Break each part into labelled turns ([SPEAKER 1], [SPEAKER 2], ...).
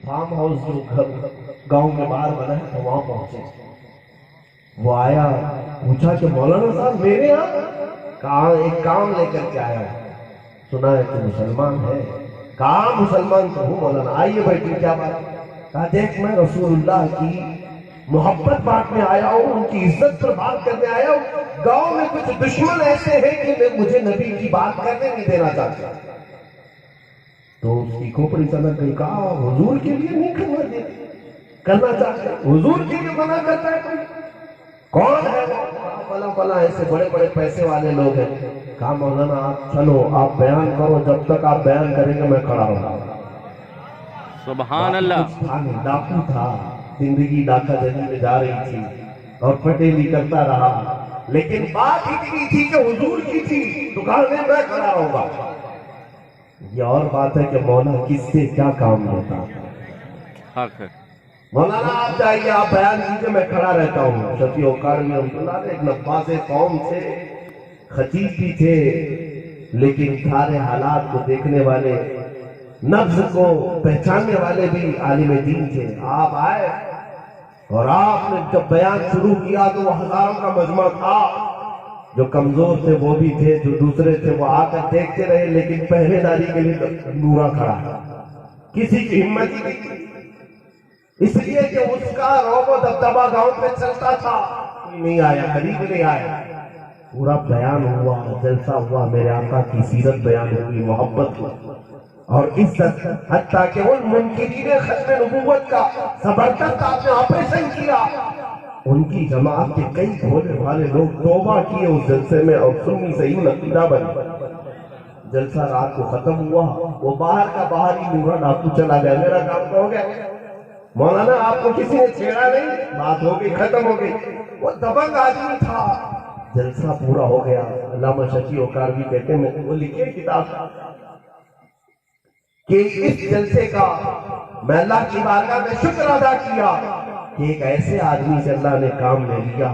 [SPEAKER 1] Farm house جو گھر گاؤں کے باہر بنا ہے تو وہاں پہنچے. وہ آیا, پوچھا کہ مولانا صاحب میرے یہاں کہا ایک کام لے کر کے آیا, سنا ہے کہ مسلمان ہے. کہا مسلمان تو ہوں مولانا, آئیے بیٹھیے, کیا بات. کہا دیکھ میں رسول اللہ کی محبت بانٹنے آیا ہوں, ان کی عزت پر بات کرنے آیا ہوں. گاؤں میں کچھ دشمن ایسے ہیں کہ مجھے نبی کی بات کرنے نہیں دینا چاہتے. تو اس کی کھوپڑی سنک گئی. کہا حضور کے لیے نہیں کرنا چاہتے, حضور کے لیے منع کرتا ہے کوئی, کون ہے وہ؟ فلاں فلاں ایسے بڑے بڑے پیسے والے لوگ ہیں. کہا مولانا آپ چلو, آپ بیان کرو, جب تک آپ بیان کریں گے میں کھڑا ہوں.
[SPEAKER 2] سبحان اللہ.
[SPEAKER 1] ڈاکو تھا, زندگی ڈاکہ جنی میں جا رہی تھی اور پٹیلی کرتا رہا, لیکن بات اتنی تھی کہ حضور کی تھی, دکان میں میں کھڑا رہوں گا. یہ اور بات ہے کہ مولا کس سے کیا کام لیتا.
[SPEAKER 2] حق ہے.
[SPEAKER 1] مولانا آپ جائیے, آپ بیان کیجئے, میں کھڑا رہتا ہوں. شفیع اوقاروی رحمۃ اللہ علیہ ایک نفاذ قوم تھے, خطیب بھی تھے, لیکن سارے حالات کو دیکھنے والے, نبض کو پہچاننے والے بھی عالم دین تھے. آپ آئے اور آپ نے جب بیان شروع کیا تو وہ ہزاروں کا مجمع تھا. جو کمزور تھے وہ بھی تھے, جو دوسرے تھے وہ آ کر دیکھتے رہے, لیکن پہرے داری کے لیے نورا کھڑا, کسی کی ہمت ہی نہیں, اس لیے کہ اس کا روب و دبدبا گاؤں پہ چلتا تھا. کوئی نہیں آیا, قریب نہیں آیا. پورا بیان ہوا, جلسہ ہوا, میرے آقا کی سیرت بیان ہوئی, محبت ہوئی اور عزت, حتیٰ کہ ان منکرین ختم نبوت کا زبردست آپ نے آپریشن کیا. ان کی جماعت کے کئی بھولے بھالے لوگ توبہ کیے اس جلسے میں اور سنی صحیح عقیدہ بنے. جلسہ رات کو ختم ہوا, وہ باہر کا باہر ہی نورا ڈاکو چلا گیا. میرا کام تو ہو گیا مولانا, آپ کو کسی نے چھیڑا نہیں, بات ہو گئی, ختم ہو گئی. وہ دبنگ آدمی تھا. جلسہ پورا ہو گیا. علامہ شفیع اوقاروی کہتے ہیں, وہ لکھے کتاب کہ اس جلسے کا میں اللہ کی بارگاہ میں شکر ادا کیا کہ ایک ایسے آدمی سے اللہ نے کام لے لیا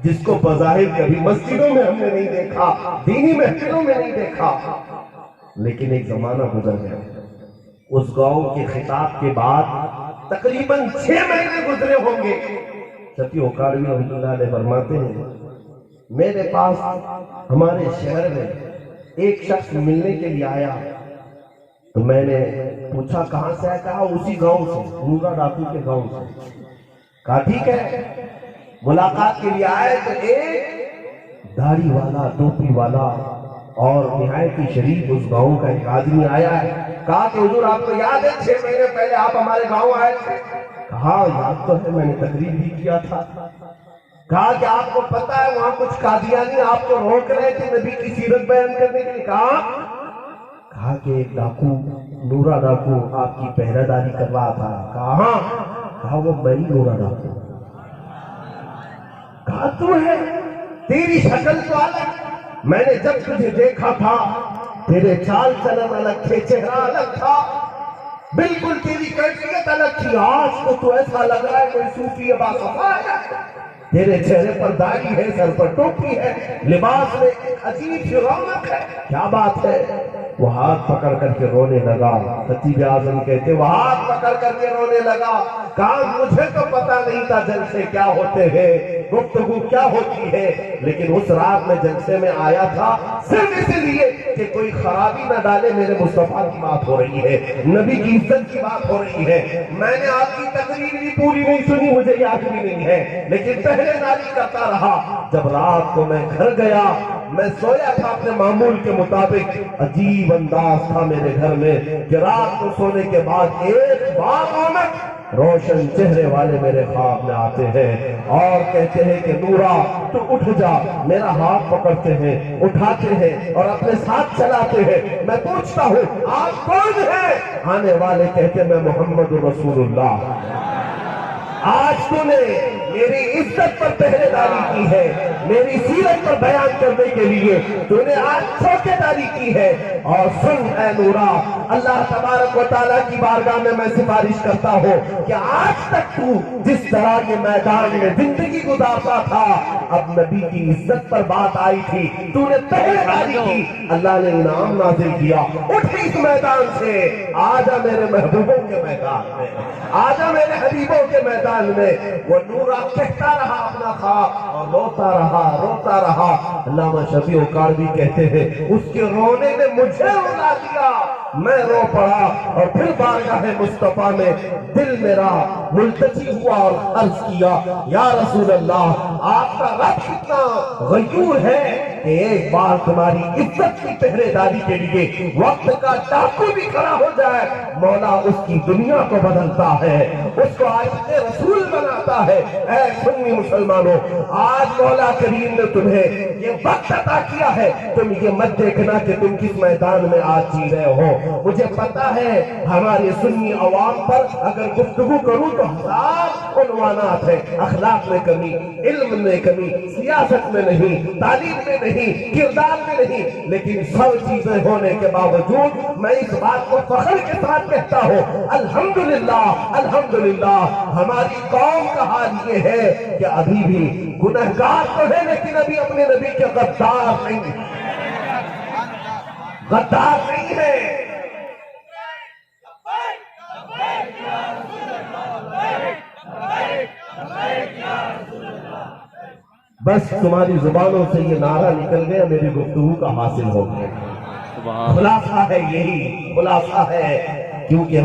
[SPEAKER 1] جس کو بظاہر کبھی مسجدوں میں ہم نے نہیں دیکھا, دینی محفلوں میں نہیں دیکھا, لیکن ایک زمانہ گزر گیا. اس گاؤں کے خطاب کے بعد تقریباً 6 مہینے گزرے ہوں گے. شفیع اوقاروی رحمۃ اللہ علیہ فرماتے ہیں, میرے پاس ہمارے شہر میں ایک شخص ملنے کے لیے آیا. تو میں نے پوچھا کہاں سے ہے؟ کہا اسی گاؤں سے, نورا ڈاکو کے گاؤں سے. کہا ٹھیک ہے. ملاقات کے لیے آئے تو ایک داڑھی والا, ٹوپی والا اور نہایت ہی شریف اس گاؤں کا ایک آدمی آیا ہے. کہا کہ حضور آپ کو یاد ہے 6 مہینے پہلے آپ ہمارے گاؤں آئے تھے؟ کہا یاد تو ہے, میں نے تقریر بھی کیا تھا. کہا کہ آپ کو پتا ہے وہاں کچھ قادیانی آپ کو روک رہے تھے نبی کی سیرت بیان کرنے کے لیے. کہا کہ ایک ڈاکو, نورا ڈاکو آپ کی پہرہ داری کر رہا تھا. کہا ہاں. کہا وہ میں ہی نورا ڈاکو. کہا تو ہے, تیری شکل تو الگ, میں نے جب تجھے دیکھا تھا تیرے چال چلن الگ تھے, چہرہ الگ تھا, بالکل تیری کیفیت الگ تھی. آج کو تو ایسا لگ رہا ہے کوئی صوفی باصفا ہے. تیرے چہرے پر داڑھی ہے, سر پر ٹوپی ہے, لباس میں عجیب سی رونق ہے. کیا بات ہے؟ وہ ہاتھ پکڑ کر کے رونے لگا. خطیب اعظم کہتے وہ ہاتھ پکڑ کر کے رونے لگا. کہا مجھے تو پتا نہیں تھا جلسے کیا ہوتے ہیں, گفتگو کیا ہوتی ہے, لیکن اس رات میں جلسے میں آیا تھا صرف اس لیے کہ کوئی خرابی نہ ڈالے. میرے مصطفیٰ کی بات ہو رہی ہے, نبی کی عزت کی بات ہو رہی ہے. میں نے آپ کی تقریر بھی پوری نہیں سنی, مجھے یاد بھی نہیں ہے, لیکن پہرے داری کرتا رہا. جب رات کو میں گھر گیا, میں سویا تھا اپنے معمول کے مطابق. عجیب انداز تھا میرے گھر میں کہ رات کو سونے کے بعد ایک بار آمد روشن چہرے والے میرے خواب میں آتے ہیں اور کہتے ہیں کہ نورا تو اٹھ جا. میرا ہاتھ پکڑتے ہیں, اٹھاتے ہیں اور اپنے ساتھ چلاتے ہیں. میں پوچھتا ہوں آپ کون ہیں؟ آنے والے کہتے ہیں میں محمد رسول اللہ. آج تو نے میری عزت پر پہرے داری کی ہے, میری سیرت پر بیان کرنے کے لیے تو نے آج چوکیداری کی ہے. اور سن اے نورا، اللہ تبارک و تعالیٰ کی بارگاہ میں سفارش کرتا ہوں کہ آج تک تو جس طرح کے میدان میں زندگی گزارتا تھا، اب نبی کی عزت پر بات آئی تھی، تو نے پہلے داری کی، اللہ نے انعام نازل کیا. اٹھ اس میدان سے، آجا میرے محبوبوں کے میدان میں، آجا میرے حبیبوں کے میدان میں. وہ نورا کہتا رہا اپنا خواب اور روتا رہا. علامہ شفیع کاروی کہتے ہیں اس کے رونے نے مجھے رلا دیا، میں رو پڑا اور پھر بارگاہ مصطفیٰ میں دل میرا ملتجی ہوا اور عرض کیا، یا رسول اللہ، آپ کا رب کتنا غیور ہے کہ ایک بار تمہاری عزت کی پہرے داری کے لیے وقت کا ڈاکو بھی کھڑا ہو جائے، مولا اس کی دنیا کو بدلتا ہے، اس کو عاشق رسول بناتا ہے. اے سنی مسلمانوں، آج مولا کریم نے تمہیں یہ وقت عطا کیا ہے، تم یہ مت دیکھنا کہ تم کس میدان میں آج جی رہے ہو. مجھے پتا ہے ہمارے سنی عوام پر اگر گفتگو کروں تو ہزار عنوانات ہیں، اخلاق میں کمی، علم میں کمی، سیاست میں نہیں، تعلیم میں نہیں، کردار میں نہیں، لیکن سب چیزیں ہونے کے باوجود میں اس بات کو فخر کے ساتھ کہتا ہوں، الحمدللہ الحمدللہ ہماری قوم کا حال یہ ہے کہ ابھی بھی گنہگار تو ہے لیکن ابھی اپنے نبی کے غدار نہیں ہے. بس تمہاری زبانوں سے یہ نعرہ نکل گیا، میری گفتگو کا حاصل ہو گیا. خلاصہ ہے یہی، خلاصہ ہے، کیونکہ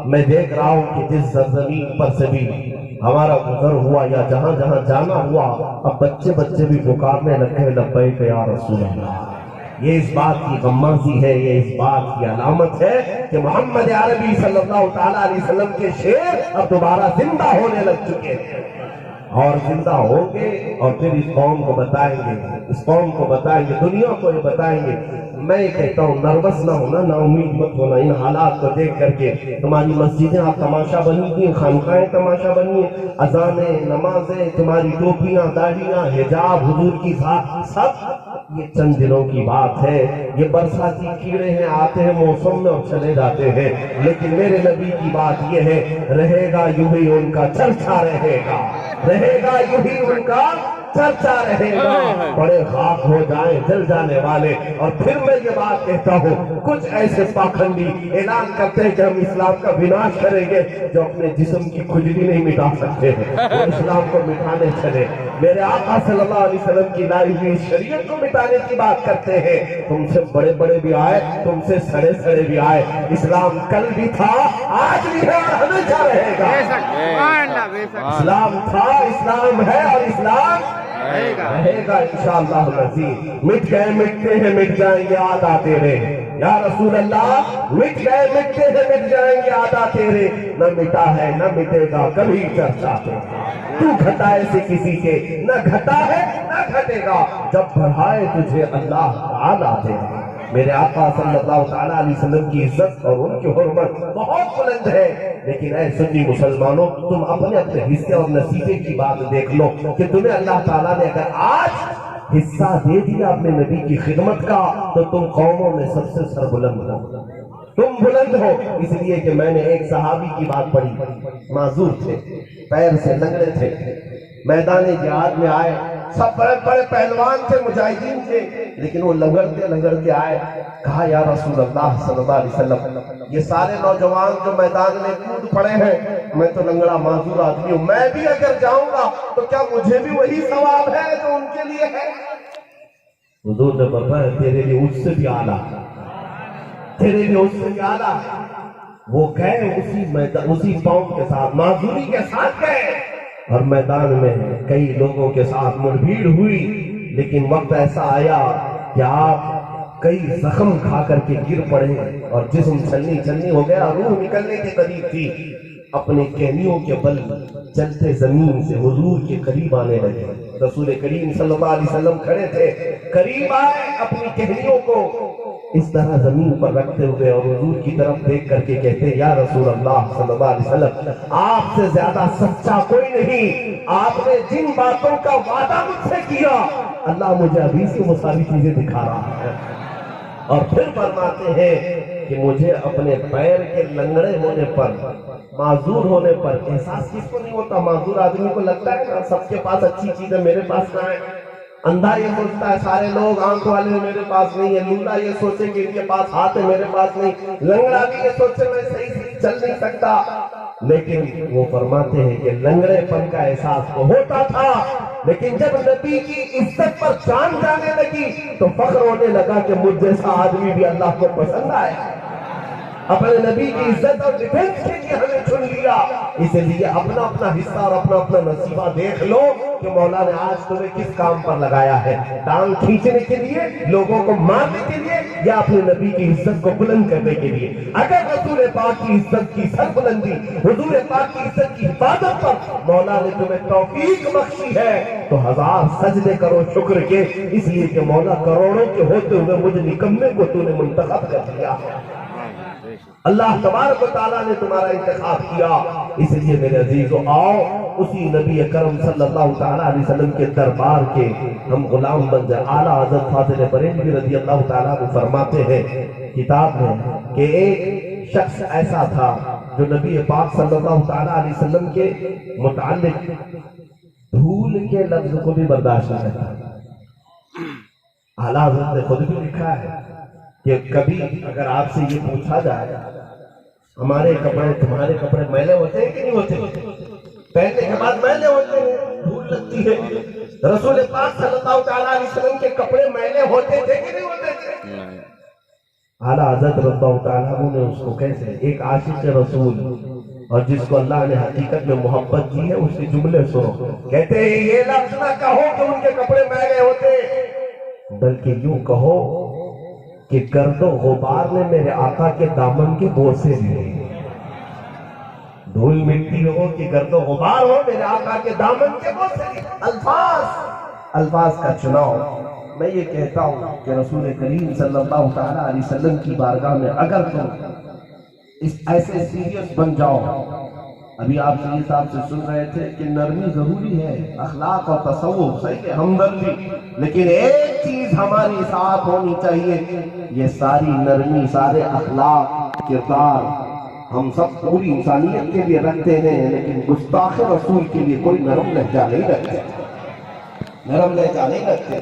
[SPEAKER 1] میں دیکھ رہا ہوں کہ جس سرزمین پر سے بھی ہمارا گزر ہوا یا جہاں جہاں جانا ہوا، اب بچے بھی پکارنے لگے لبیک یا رسول اللہ. یہ اس بات کی غمازی ہے، یہ اس بات کی علامت ہے کہ محمد عربی صلی اللہ تعالیٰ علیہ وسلم کے شعر اب دوبارہ زندہ ہونے لگ چکے ہیں اور زندہ ہوں گے، اور پھر اس قوم کو بتائیں گے، اس قوم کو بتائیں گے، دنیا کو یہ بتائیں گے. میں یہ کہتا ہوں نروس نہ ہونا، نا امید مت ہونا ان حالات کو دیکھ کر کے. تمہاری مسجدیں آپ تماشا بنی تھیں، خانقاہیں تماشا بنی ہیں، اذانیں، نمازیں، تمہاری ٹوپیاں، داڑھیاں، حجاب، حضور کی ذات، سب یہ چند دنوں کی بات ہے. یہ برساتی کیڑے ہیں، آتے ہیں موسم میں اور چلے جاتے ہیں، لیکن میرے نبی کی بات یہ ہے، رہے گا یوں ہی ان کا چرچا، رہے گا یوں ہی ان کا چرچا رہے گا. بڑے خاک ہو جائیں جل جانے والے. اور پھر میں یہ بات کہتا ہوں، کچھ ایسے پاکھنڈی اعلان کرتے ہیں کہ ہم اسلام کا وناش کریں گے، جو اپنے جسم کی کھجلی نہیں مٹا سکتے ہیں، وہ اسلام کو مٹانے چلے. میرے آقا صلی اللہ علیہ وسلم کی لائی ہوئی شریعت کو مٹانے کی بات کرتے ہیں. تم سے بڑے بڑے بھی آئے، تم سے سڑے سڑے بھی آئے. اسلام کل بھی تھا، آج بھی ہے اور ہمیشہ رہے گا. اسلام تھا، اسلام ہے اور اسلام رہے گا انشاءاللہ العزیز. مٹ گئے مٹتے ہیں، مٹ جائیں گے آدھا تیرے. یا رسول اللہ، مٹ گئے مٹتے ہیں، مٹ جائیں گے آدھا تیرے. نہ مٹا ہے نہ مٹے گا کبھی چرچا تیرا. تو گھٹائے سے کسی کے نہ گھٹا ہے نہ گھٹے گا، جب بڑھائے تجھے اللہ تعالیٰ دے گا. میرے آقا صلی اللہ تعالیٰ علیہ وسلم کی عزت اور ان کی حرمت بہت بلند ہے، لیکن اے سنی مسلمانوں، تم اپنے اپنے حصے اور نصیبے کی بات دیکھ لو کہ تمہیں اللہ تعالیٰ نے اگر آج حصہ دے دیا اپنے نبی کی خدمت کا تو تم قوموں میں سب سے سربلند ہو، تم بلند ہو. اس لیے کہ میں نے ایک صحابی کی بات پڑھی، معذور تھے، پیر سے لنگڑے تھے، میدان جہاد میں آئے، سب بڑے بڑے پہلوان تھے، مجاہدین تھے، لیکن وہ لنگڑتے آئے. کہا یا رسول اللہ صلی اللہ علیہ وسلم، یہ سارے نوجوان جو میدان میں کود پڑے ہیں، میں تو لنگڑا معذور آدمی ہوں، میں بھی اگر جاؤں گا تو کیا مجھے بھی وہی ثواب ہے جو ان کے لیے ہے؟ حضور نے فرمایا تیرے لیے اس سے بھی اعلیٰ، تیرے لیے اس سے بھی اعلیٰ. وہ گئے اسی قوم کے ساتھ، معذوری کے ساتھ گئے، اور میدان میں کئی لوگوں کے ساتھ مڑبھیڑ ہوئی، لیکن وقت ایسا آیا کہ آپ کئی زخم کھا کر کے گر پڑے اور جسم چلنی ہو گیا، روح نکلنے کے قریب تھی. اپنے کہنیوں کے بل چلتے زمین سے حضور کے قریب آنے لگے. رسول کریم صلی اللہ علیہ وسلم کھڑے تھے، قریب آئے، اپنی کہنیوں کو اس طرح زمین پر رکھتے ہوئے اور حضور کی طرف دیکھ کر کے کہتے ہیں یا رسول اللہ صلی اللہ علیہ وسلم آپ سے زیادہ سچا کوئی نہیں، آپ نے جن باتوں کا وعدہ مجھ سے کیا اللہ مجھے ابھی سے وہ ساری چیزیں دکھا رہا ہے۔ اور پھر فرماتے ہیں کہ مجھے اپنے پیر کے لنگڑے ہونے پر، معذور ہونے پر احساس کس کو نہیں ہوتا؟ معذور آدمی کو لگتا ہے نا سب کے پاس اچھی چیزیں میرے پاس نہ ہے، اندھا یہ سوچتا ہے سارے لوگ آنکھ والے میرے پاس نہیں ہے، لولا یہ سوچے کہ ان کے پاس ہاتھ ہے میرے پاس نہیں، لنگڑا بھی یہ سوچے میں صحیح سے چل نہیں سکتا، لیکن وہ فرماتے ہیں کہ لنگڑے پن کا احساس تو ہوتا تھا، لیکن جب نبی کی عزت پر جان جانے لگی تو فخر ہونے لگا کہ مجھ جیسا آدمی بھی اللہ کو پسند آئے، اپنے نبی کی عزت اور ڈیفنس کے لیے ہمیں چن لیا۔ اس لیے اپنا اپنا حصہ اور اپنا اپنا نصیبہ دیکھ لو کہ مولا نے آج تمہیں کس کام پر لگایا ہے، ٹانگ کھینچنے کے لیے، لوگوں کو مارنے کے لیے، یا اپنے نبی کی عزت کو بلند کرنے کے لیے۔ اگر رسول پاک کی عزت کی سر بلندی، حضور پاک کی عزت کی حفاظت پر مولا نے تمہیں توفیق بخشی ہے تو 1000 سجدے کرو شکر کے، اس لیے کہ مولا کروڑوں کے ہوتے ہوئے مجھ نکمے کو تو نے منتخب کر دیا ہے، اللہ تبارک و تعالیٰ نے تمہارا انتخاب کیا۔ اس لیے میرے عزیزو آؤ اسی نبی اکرم صلی اللہ تعالیٰ علیہ وسلم کے دربار کے ہم غلام بن جائیں۔ اعلیٰ حضرت فاضل بریلوی رضی اللہ تعالیٰ عنہ فرماتے ہیں کتاب میں کہ ایک شخص ایسا تھا جو نبی پاک صلی اللہ تعالیٰ علیہ وسلم کے متعلق دھول کے لفظ کو بھی برداشت نہیں کرتا۔ اعلیٰ حضرت نے خود بھی لکھا ہے کہ کبھی اگر آپ سے یہ پوچھا جائے ہمارے کپڑے تمہارے کپڑے میلے ہوتے ہیں کہ نہیں ہوتے، پہننے کے بعد میلے ہوتے ہیں، دھول لگتی ہے، رسول پاک صلی اللہ تعالیٰ علیہ وسلم کے کپڑے میلے ہوتے تھے کہ نہیں ہوتے تھے؟ اعلیٰ حضرت رضی اللہ تعالیٰ عنہ نے اس کو کیسے ایک عاشق رسول اور جس کو اللہ نے حقیقت میں محبت دی ہے اس کے جملے سنو، کہتے ہیں یہ لفظ نہ کہو کہ ان کے کپڑے میلے ہوتے، بلکہ یوں کہو کہ گرد و غبار نے میرے آقا کے دامن کے بوسے لیے، دھول مٹی ہو کہ گرد و غبار ہو میرے آقا کے دامن کے بوسے لیے۔ الفاظ کا چناؤ، میں یہ کہتا ہوں کہ رسول کریم صلی اللہ تعالیٰ علیہ وسلم کی بارگاہ میں اگر تم اس ایسے سیریس بن جاؤ، ابھی آپ سید صاحب سے سن رہے تھے کہ نرمی ضروری ہے، اخلاق اور تصوف صحیح ہے، ہمدردی، لیکن ایک چیز ہماری ساتھ ہونی چاہیے، یہ ساری نرمی، سارے اخلاق، کردار ہم سب پوری انسانیت کے لیے رکھتے ہیں، لیکن گستاخ رسول کے لیے کوئی نرم لہجہ نہیں رکھتے، نرم لہجہ نہیں رکھتے،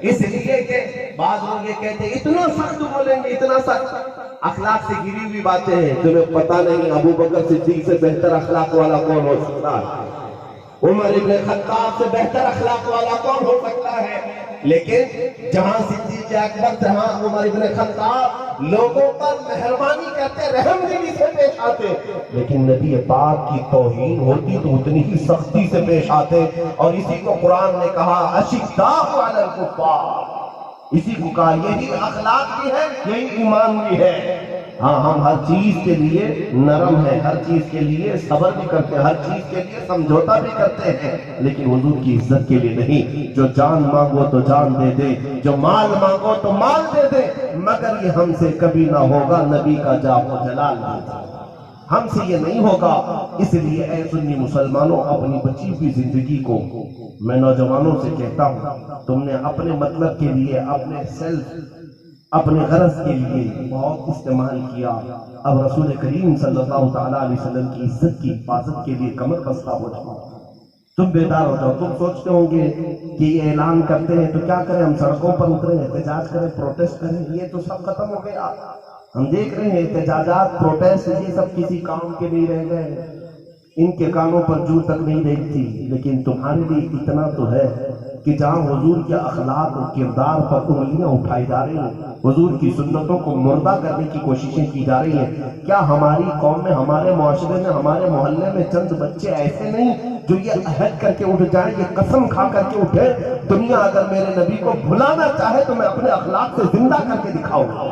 [SPEAKER 1] اس لیے کہ بعض لوگ یہ کہتے ہیں اتنا سخت بولیں گے، اتنا سخت، اخلاق سے گری ہوئی باتیں ہیں، تمہیں پتہ نہیں ابو بکر صدیق سے بہتر اخلاق والا کون ہو سکتا ہے، عمر ابن خطاب سے بہتر اخلاق والا کون ہو سکتا ہے، لیکن جہاں صدیق اکبر، جہاں عمر ابن خطاب لوگوں پر مہربانی کرتے، رحم دلی سے پیش آتے، لیکن نبی پاک کی توہین ہوتی تو اتنی ہی سختی سے پیش آتے، اور اسی کو قرآن نے کہا اشداء علی الکفار، اسی کو کہا یہی اخلاق بھی ہے، یہی ایمان بھی ہے۔ ہاں ہم ہر چیز کے لیے نرم ہیں، ہر چیز کے لیے صبر بھی کرتے ہیں، ہر چیز کے لیے سمجھوتا بھی کرتے ہیں، لیکن حضور کی عزت کے لیے نہیں۔ جو جان مانگو تو جان دے دے، جو مال مانگو تو مال دے دے، مگر یہ ہم سے کبھی نہ ہوگا نبی کا جاہ و جلال دے دے، ہم سے یہ نہیں ہوگا۔ اس لیے اے سنی مسلمانوں، اپنی بچی ہوئی زندگی کو میں نوجوانوں سے کہتا ہوں، تم نے اپنے مطلب کے لیے، اپنے سیلف، اپنے غرض کے لیے بہت استعمال کیا، اب رسول کریم صلی اللہ تعالیٰ علیہ وسلم کی عزت کی حفاظت کے لیے کمر بستہ ہو جاؤ، تم بیدار ہو جاؤ۔ تم سوچتے ہوں گے کہ یہ اعلان کرتے ہیں تو کیا کریں، ہم سڑکوں پر اتریں، احتجاج کریں، پروٹیسٹ کریں، یہ تو سب ختم ہو گیا۔ ہم دیکھ رہے ہیں احتجاجات، پروٹیسٹ، یہ سب کسی کام کے نہیں رہ گئے، ان کے کانوں پر جو تک نہیں دیکھتی، لیکن تمہارے لیے اتنا تو ہے کہ جہاں حضور کے اخلاق اور کردار پر انگلیاں اٹھائی جا رہی ہیں، حضور کی سنتوں کو مردہ کرنے کی کوششیں کی جا رہی ہیں، کیا ہماری قوم میں، ہمارے معاشرے میں، ہمارے محلے میں چند بچے ایسے نہیں جو یہ عہد کر کے اٹھ جائیں، یہ قسم کھا کر کے اٹھے، دنیا اگر میرے نبی کو بھلانا چاہے تو میں اپنے اخلاق سے زندہ کر کے دکھاؤں گا،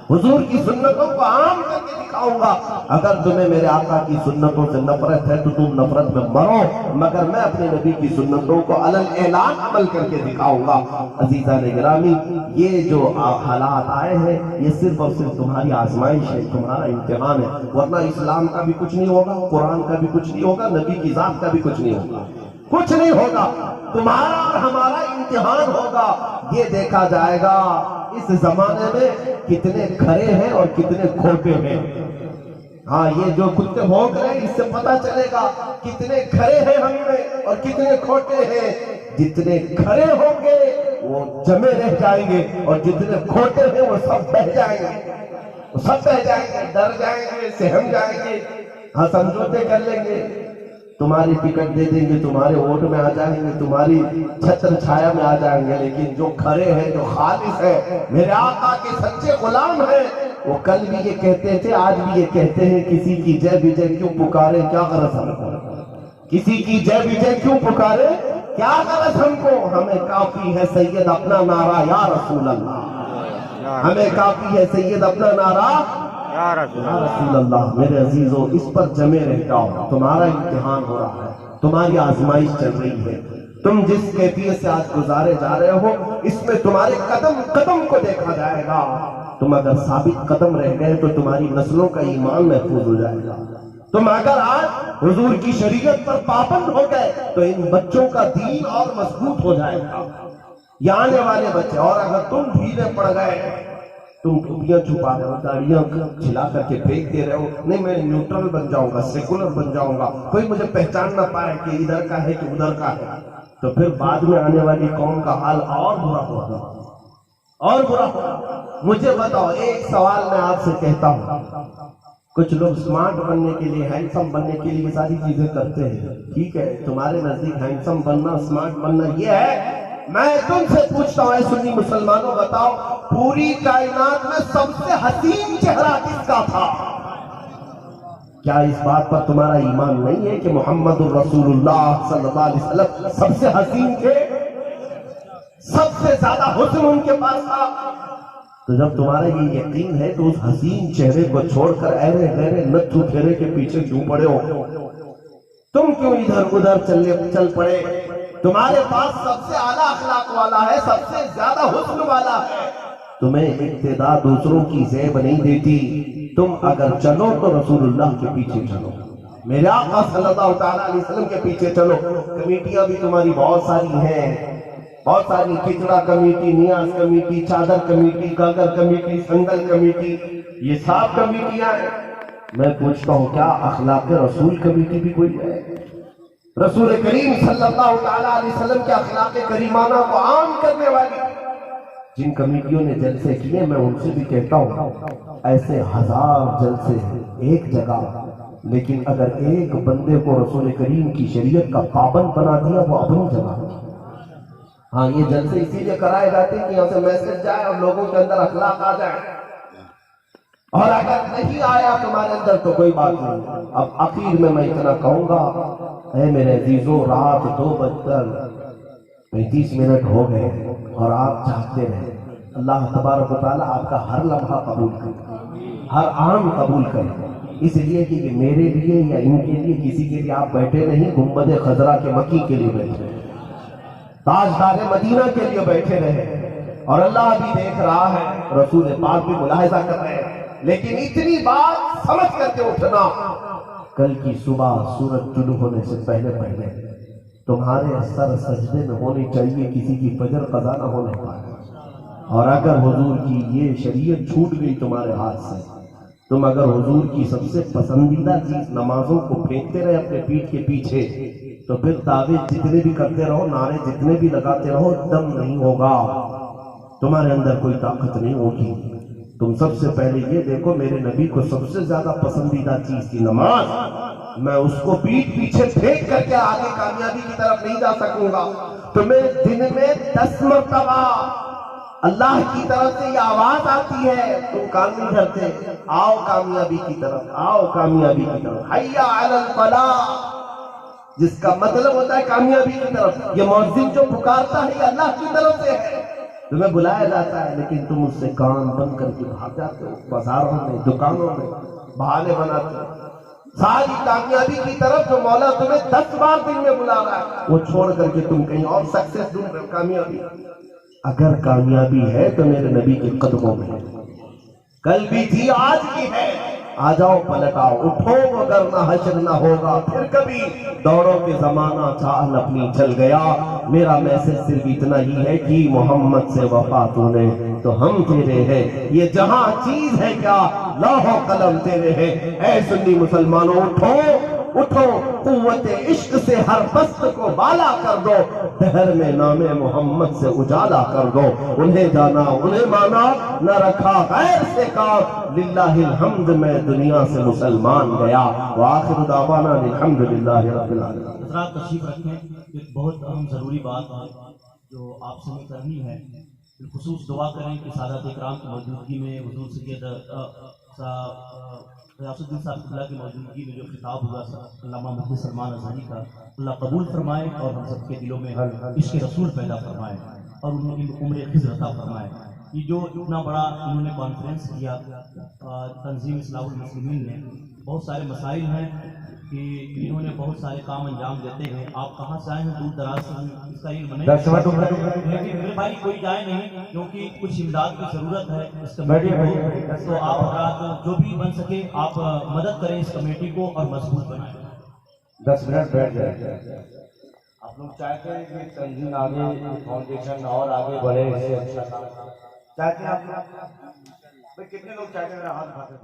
[SPEAKER 1] حضور کی سنتوں کو عام کر کے دکھاؤں گا. اگر تمہیں میرے آقا کی سنتوں سے نفرت ہے تو تم نفرت میں مرو، مگر میں اپنے نبی کی سنتوں کو علل اعلان عمل کر کے دکھاؤں گا. عزیزان گرامی، یہ جو حالات آئے ہیں یہ صرف اور صرف تمہاری آزمائش ہے، تمہارا امتحان ہے. ورنہ اسلام کا بھی کچھ نہیں ہوگا، قرآن کا بھی کچھ نہیں ہوگا، نبی کی ذات کا بھی کچھ نہیں ہوگا. کچھ نہیں ہوگا. تمہارا اور ہمارا امتحان ہوگا. یہ دیکھا جائے گا اس زمانے میں کتنے کھرے ہیں اور کتنے کھوٹے ہیں. ہاں، یہ جو کتے بھونک رہے ہیں اس سے پتا چلے گا کتنے کھرے ہیں ہم میں اور کتنے کھوٹے ہیں. جتنے کھرے ہوں گے وہ جمے رہ جائیں گے اور جتنے کھوٹے ہیں وہ سب بہ جائیں گے. وہ سب بہ جائیں گے، ڈر جائیں گے، سہم جائیں گے. ہاں، سمجھوتے کر لیں گے، تمہاری ٹکٹ دے دیں گے، تمہارے ووٹ میں آ جائیں گے، تمہاری چھتر چھایا میں آ جائیں گے. لیکن جو کھڑے ہیں، جو خالص ہیں، میرے آقا کے سچے غلام ہیں، وہ کل بھی یہ کہتے تھے، آج بھی یہ کہتے ہیں، کسی کی جے وجے کیوں پکارے، کیا غرض ہم کو؟ کسی کی جے وجے کیوں پکارے، کیا غرض ہم کو؟ ہمیں کافی ہے سید اپنا نعرہ یا رسول اللہ. ہمیں کافی ہے سید اپنا نعرہ یا رسول اللہ. میرے عزیزو، اس پر جمے رہ جاؤ. تمہارا امتحان ہو رہا ہے، تمہاری آزمائش چل رہی ہے. تم جس کیفیت سے آج گزارے جا رہے ہو اس میں تمہارے قدم قدم کو دیکھا جائے گا. تم اگر ثابت قدم رہ گئے تو تمہاری نسلوں کا ایمان محفوظ ہو جائے گا. تم اگر آج حضور کی شریعت پر پابند ہو گئے تو ان بچوں کا دین اور مضبوط ہو جائے گا، یہ آنے والے بچے. اور اگر تم ڈھیلے پڑ گئے، تم ٹوپیاں چھپا رہے ہو، داڑیاں چھلا کر کے پھینک دے رہے ہو، نہیں میں نیوٹرل بن جاؤں گا، سیکولر بن جاؤں گا، کوئی مجھے پہچان نہ پائے کہ ادھر کا ہے کہ ادھر کا ہے، تو پھر بعد میں آنے والی قوم کا حال اور برا ہوگا، اور برا ہوگا. مجھے بتاؤ، ایک سوال میں آپ سے کہتا ہوں. کچھ لوگ سمارٹ بننے کے لیے، ہینڈسم بننے کے لیے یہ ساری چیزیں کرتے ہیں. ٹھیک ہے، تمہارے نزدیک ہینڈسم بننا، سمارٹ بننا یہ ہے. میں تم سے پوچھتا ہوں، اے سنی مسلمانوں، بتاؤ پوری کائنات میں سب سے حسین چہرہ کس کا تھا؟ کیا اس بات پر تمہارا ایمان نہیں ہے کہ محمد الرسول اللہ صلی اللہ علیہ وسلم سب سے حسین تھے، سب سے زیادہ حسن ان کے پاس تھا؟ تو جب تمہارا یہ یقین ہے تو اس حسین چہرے کو چھوڑ کر ایرے غیرے نتھو پھیرے کے پیچھے کیوں پڑے ہو؟ تم کیوں ادھر ادھر چل پڑے؟ تمہارے پاس سب سے اعلیٰ اخلاق والا ہے، سب سے زیادہ حسن والا ہے. تمہیں ابتدا دوسروں کی زیب نہیں دیتی. تم اگر چلو تو رسول اللہ کے پیچھے چلو، میرے آقا صلی اللہ تعالیٰ علیہ وسلم کے پیچھے چلو. کمیٹیاں بھی تمہاری بہت ساری ہیں، بہت ساری. کچڑا کمیٹی، نیاز کمیٹی، چادر کمیٹی، گاگر کمیٹی، سنگل کمیٹی، یہ سب کمیٹیاں ہیں. میں پوچھتا ہوں، کیا اخلاق رسول کمیٹی بھی کوئی ہے؟ رسول کریم صلی اللہ تعالیٰ علیہ وسلم کے اخلاق کریمانہ کو عام کرنے والی جن کمیٹیوں نے جلسے کیے، میں ان سے بھی کہتا ہوں ایسے ہزار جلسے ایک جگہ، لیکن اگر ایک بندے کو رسول کریم کی شریعت کا پابند بنا دیا وہ اپنی جگہ. ہاں، یہ جلسے اسی لیے کرائے جاتے ہیں کہ یہاں سے میسج جائے اور لوگوں کے اندر اخلاق آ جائے، اور اگر نہیں آیا تمہارے اندر تو کوئی بات نہیں. اب آخر میں اتنا کہوں گا، اے میرے عزیزو، رات 2:35 ہو گئے اور آپ چاہتے رہے اللہ تبارک و تعالیٰ آپ کا ہر لمحہ قبول کرے، ہر عام قبول کرے. اس لیے کہ میرے لیے یا ان کے لیے، کسی کے لیے آپ بیٹھے نہیں، گنبد خضرا کے مکی کے لیے بیٹھے، تاجدار مدینہ کے لیے بیٹھے رہے. اور اللہ بھی دیکھ رہا ہے، رسول پاک بھی ملاحظہ کر رہے ہیں. لیکن اتنی بات سمجھ کر کے اٹھنا، کل کی صبح سورج طلوع ہونے سے پہلے تمہارے سر سجدے میں ہونی چاہیے، کسی کی فجر قضا نہ ہونے پائے. اور اگر حضور کی یہ شریعت چھوٹ گئی تمہارے ہاتھ سے، تم اگر حضور کی سب سے پسندیدہ چیز نمازوں کو پھینکتے رہے اپنے پیٹھ کے پیچھے، تو پھر دعوے جتنے بھی کرتے رہو، نعرے جتنے بھی لگاتے رہو، دم نہیں ہوگا، تمہارے اندر کوئی طاقت نہیں ہوگی. تم سب سے پہلے یہ دیکھو، میرے نبی کو سب سے زیادہ پسندیدہ چیز تھی نماز. میں اس کو پیٹھ پیچھے پھینک کر کے آگے کامیابی کی طرف نہیں جا سکوں گا. تمہیں دن میں 10 مرتبہ اللہ کی طرف سے یہ آواز آتی ہے، تم کام نہیں کرتے، آؤ کامیابی کی طرف، آؤ کامیابی کی طرف، حیا علی الفلاح، جس کا مطلب ہوتا ہے کامیابی کی طرف. یہ مؤذن جو پکارتا ہے یہ اللہ کی طرف سے ہے. تمہیں بلایا جاتا ہے لیکن تم اس سے کان بند کر کے بھاگ جاتے ہو، بازاروں میں، دکانوں میں بہانے بناتے ہو۔ ساری کامیابی کی طرف جو مولا تمہیں 10 بار دن میں بلا رہا ہے، وہ چھوڑ کر کے تم کہیں اور سکسیس ڈھونڈ رہے ہو، کامیابی۔ اگر کامیابی ہے تو میرے نبی کے قدموں میں ہے، کل بھی تھی آج بھی ہے، آ جاؤ پلٹ آؤ، اٹھو مگر نہ حشر نہ ہوگا پھر کبھی، دوڑوں کے زمانہ چال اپنی چل گیا۔ میرا میسج صرف اتنا ہی ہے کہ محمد سے وفا تو نے تو ہم تیرے ہیں، یہ جہاں چیز ہے کیا لوح و قلم تیرے ہیں۔ اے سنی مسلمانوں اٹھو اٹھو، قوت عشق سے ہر پست کو بالا کر دو، دہر میں نام محمد سے اجالا کر دو۔ انہیں جانا انہیں مانا، نہ رکھا غیر سے کام، للہ الحمد میں دنیا سے مسلمان گیا۔ وآخر دعوانا الحمدللہ رب العالمین۔
[SPEAKER 3] حضرات تشریف رکھیں، ایک بہت اہم ضروری بات ہے جو آپ سے ہمیں کرنی ہے۔ بالخصوص دعا کریں کہ سادات اکرام کی موجودگی میں حضور سید غیاث الدین صاحب اللہ کی موجودگی میں جو خطاب ہوا علامہ مفتی سلمان اظہری کا، اللہ قبول فرمائے اور ہم سب کے دلوں میں عشق رسول پیدا فرمائے اور انہیں عمر خضر عطا فرمائے۔ یہ جو اتنا بڑا انہوں نے کانفرنس کیا تنظیم اصلاح المسلمین نے، بہت سارے مسائل ہیں کہ انہوں نے بہت سارے کام انجام دیتے ہیں۔ آپ کہاں سے آئے ہیں، دور دراز سے ہیں، اس کا علم نہیں، لیکن میرے بھائی کوئی جائے نہیں کیونکہ کچھ امداد کی ضرورت ہے اس کمیٹی کو، تو آپ حضرات جو بھی بن سکے آپ مدد کریں اس کمیٹی کو اور مضبوط بنائیں۔
[SPEAKER 4] 10 منٹ بیٹھ جائیں۔ آپ لوگ چاہتے ہیں کہ تنظیم آگے، فاؤنڈیشن اور آگے بڑھے، اس سے اچھا کام چاہتے ہیں آپ لوگ؟ کتنے لوگ چاہتے ہیں؟ ہاتھ اٹھاتے ہیں۔